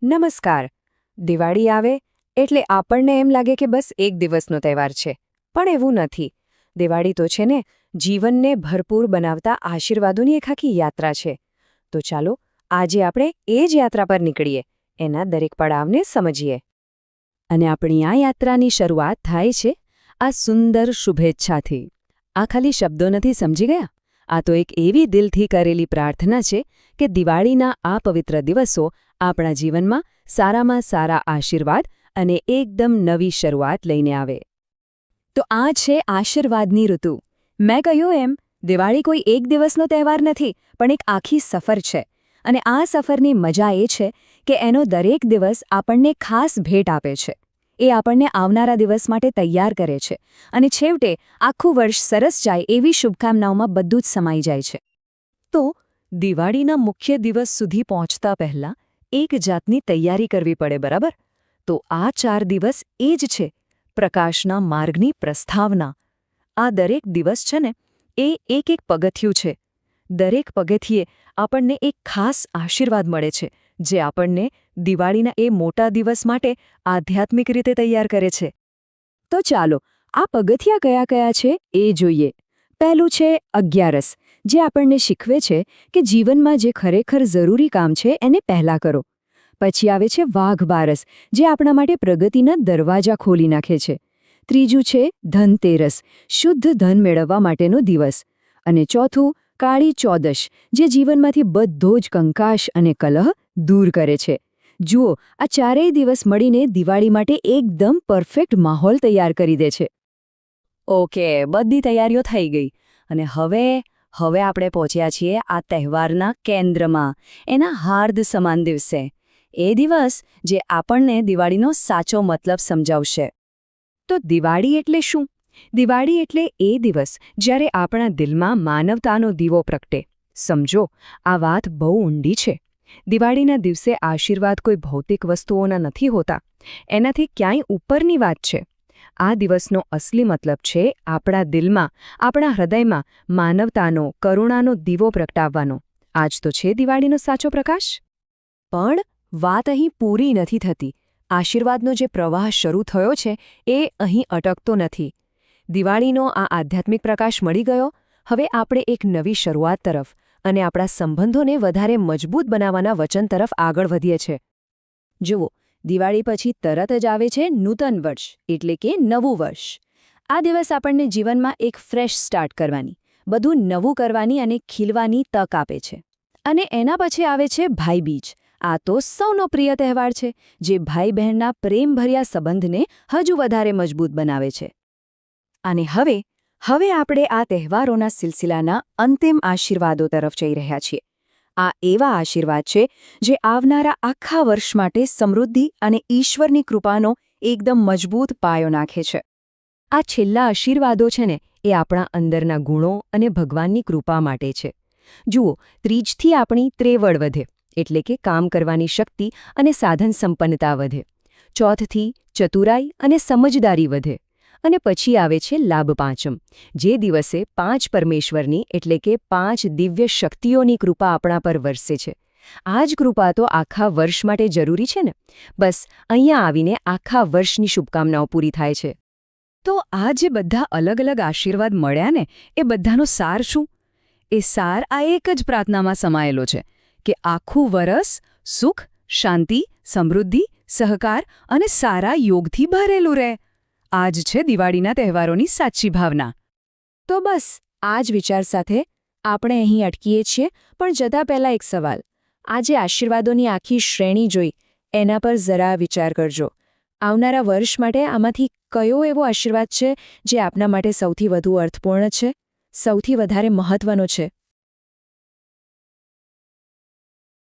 નમસ્કાર. દિવાળી આવે એટલે આપણને એમ લાગે કે બસ એક દિવસનો તહેવાર છે, પણ એવું નથી. દિવાળી તો છે ને જીવનને ભરપૂર બનાવતા આશીર્વાદોની એક આખી યાત્રા છે. તો ચાલો આજે આપણે એ જ યાત્રા પર નીકળીએ, એના દરેક પડાવને સમજીએ. અને આપણી આ યાત્રાની શરૂઆત થાય છે આ સુંદર શુભેચ્છાથી. આ ખાલી શબ્દો નથી, સમજી ગયા? આ તો એક એવી દિલથી કરેલી પ્રાર્થના છે કે દિવાળીના આ પવિત્ર દિવસો આપણા જીવનમાં સારામાં સારા આશીર્વાદ અને એકદમ નવી શરૂઆત લઈને આવે. તો આ છે આશીર્વાદની ઋતુ. મેં કહ્યું એમ, દિવાળી કોઈ એક દિવસનો તહેવાર નથી, પણ એક આખી સફર છે. અને આ સફરની મજા એ છે કે એનો દરેક દિવસ આપણને ખાસ ભેટ આપે છે. એ આપણને આવનારા દિવસ માટે તૈયાર કરે છે અને છેવટે આખું વર્ષ સરસ જાય એવી શુભકામનાઓમાં બધું જ સમાઈ જાય છે. તો દિવાળીના મુખ્ય દિવસ સુધી પહોંચતા પહેલાં એક જાતની તૈયારી કરવી પડે, બરાબર? તો આ 4 દિવસ એ જ છે પ્રકાશના માર્ગની પ્રસ્તાવના. આ દરેક દિવસ છે ને એ એક પગથિયું છે. દરેક પગથિયે આપણને એક ખાસ આશીર્વાદ મળે છે, જે આપણને દિવાળીના એ મોટા દિવસ માટે આધ્યાત્મિક રીતે તૈયાર કરે છે. તો ચાલો આ પગથિયા કયા કયા છે એ જોઈએ. પહેલું છે અગિયારસ, જે આપણને શીખવે છે કે જીવનમાં જે ખરેખર જરૂરી કામ છે એને પહેલાં કરો. પછી આવે છે વાઘ બારસ, જે આપણા માટે પ્રગતિના દરવાજા ખોલી નાખે છે. ત્રીજું છે ધનતેરસ, શુદ્ધ ધન મેળવવા માટેનો દિવસ. અને ચોથું કાળી ચોદશ, જે જીવનમાંથી બધો જ કંકાશ અને કલહ દૂર કરે છે. જુઓ, આ ચારેય દિવસ મળીને દિવાળી માટે એકદમ પરફેક્ટ માહોલ તૈયાર કરી દે છે. ઓકે, બધી તૈયારીઓ થઈ ગઈ અને હવે આપણે પહોંચ્યા છીએ આ તહેવારના કેન્દ્રમાં, એના હાર્દ સમાન દિવસે. એ દિવસ જે આપણને દિવાળીનો સાચો મતલબ સમજાવશે. તો દિવાળી એટલે શું? દિવાળી એટલે એ દિવસ જ્યારે આપણા દિલમાં માનવતાનો દીવો પ્રગટે. સમજો, આ વાત બહુ ઊંડી છે. દિવાળીના દિવસે આશીર્વાદ કોઈ ભૌતિક વસ્તુઓના નથી હોતા, એનાથી ક્યાંય ઉપરની વાત છે. આ દિવસનો અસલી મતલબ છે આપણા દિલમાં, આપણા હૃદયમાં માનવતાનો, કરુણાનો દીવો પ્રગટાવવાનો. આજ તો છે દિવાળીનો સાચો પ્રકાશ. પણ વાત અહીં પૂરી નથી થતી. આશીર્વાદનો જે પ્રવાહ શરૂ થયો છે એ અહીં અટકતો નથી. દિવાળીનો આ આધ્યાત્મિક પ્રકાશ મળી ગયો, હવે આપણે એક નવી શરૂઆત તરફ અને આપણા સંબંધોને વધારે મજબૂત બનાવવાના વચન તરફ આગળ વધીએ છીએ. જુઓ, દિવાળી પછી તરત જ આવે છે નૂતન વર્ષ, એટલે કે નવું વર્ષ. આ દિવસ આપણને જીવનમાં એક ફ્રેશ સ્ટાર્ટ કરવાની, બધું નવું કરવાની અને ખીલવાની તક આપે છે. અને એના પછી આવે છે ભાઈબીજ. આ તો સૌનો પ્રિય તહેવાર છે, જે ભાઈ બહેનના પ્રેમભર્યા સંબંધને હજુ વધારે મજબૂત બનાવે છે. અને હવે આપણે આ તહેવારોના સિલસિલાના અંતિમ આશીર્વાદો તરફ જઈ રહ્યા છીએ. આ એવા આશીર્વાદ છે જે આવનારા આખા વર્ષ માટે સમૃદ્ધિ અને ઈશ્વરની કૃપાનો એકદમ મજબૂત પાયો નાખે છે. આ છેલ્લા આશીર્વાદો છે ને એ આપણા અંદરના ગુણો અને ભગવાનની કૃપા માટે છે. જુઓ, ત્રીજથી આપણી ત્રેવડ વધે, એટલે કે કામ કરવાની શક્તિ અને સાધન સંપન્નતા વધે. ચોથથી ચતુરાઈ અને સમજદારી વધે. અને પછી આવે છે લાભ પાંચમ, જે દિવસે 5 પરમેશ્વરની એટલે કે 5 દિવ્ય શક્તિઓની કૃપા આપણા પર વરસે છે. આ જ કૃપા તો આખા વર્ષ માટે જરૂરી છે ને. બસ અહીંયા આવીને આખા વર્ષની શુભકામનાઓ પૂરી થાય છે. તો આ જે બધા અલગ અલગ આશીર્વાદ મળ્યા ને, એ બધાનો સાર શું? એ સાર આ એક જ પ્રાર્થનામાં સમાયેલો છે કે આખું વરસ સુખ, શાંતિ, સમૃદ્ધિ, સહકાર અને સારા યોગથી ભરેલું રહે. આ જ છે દિવાળીના તહેવારોની સાચી ભાવના. તો બસ આ જ વિચાર સાથે આપણે અહીં અટકીએ છીએ, પણ જતાં પહેલાં એક સવાલ. આજે આશીર્વાદોની આખી શ્રેણી જોઈ એના પર જરા વિચાર કરજો. આવનારા વર્ષ માટે આમાંથી કયો એવો આશીર્વાદ છે જે આપના માટે સૌથી વધુ અર્થપૂર્ણ છે, સૌથી વધારે મહત્વનો છે?